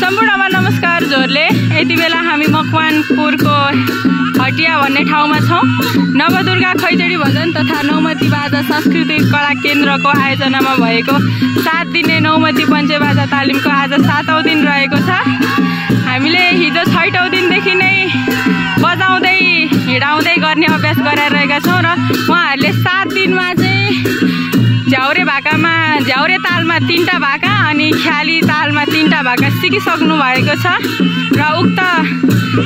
सम्पूर्णमा नमस्कार जोरले। यति बेला हामी मकवानपुरको हटिया भन्ने ठाउँमा छौँ। नवदुर्गा खैचडी भजन तथा नौमती बाजा सांस्कृतिक कला केन्द्रको आयोजनामा भएको 7 दिने नौमती पञ्चबाजा तालिमको आज 7औं दिन रहेको छ। हामीले हिजो 6औं दिनदेखि नै बजाउँदै हिँडाउँदै गर्ने अभ्यास गराइरहेका छौँ र उहाँहरूले 7 दिनमा चाहिँ झ्याउरे तालमा 3टा भाका अनि ख्याली तालमा 3टा भाका सिकिसक्नु भएको छ र उक्त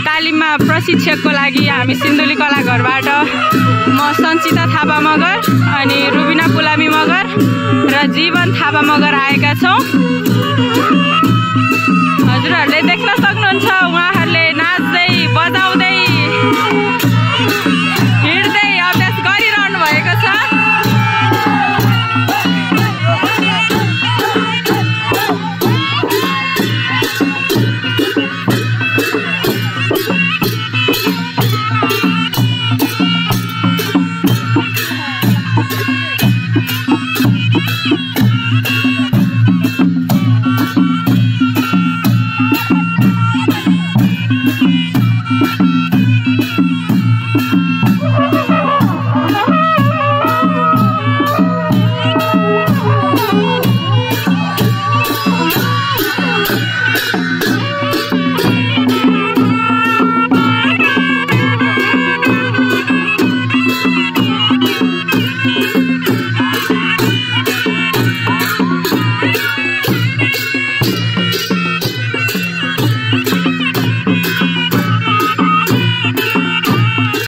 तालिममा प्रशिक्षकको लागि हामी सिन्धुली कलाघरबाट म सञ्चिता थापा मगर अनि रुबिना पुलामी मगर र जीवन थापा मगर आएका छौँ। हजुरहरूले देख्न सक्नुहुन्छ उहाँ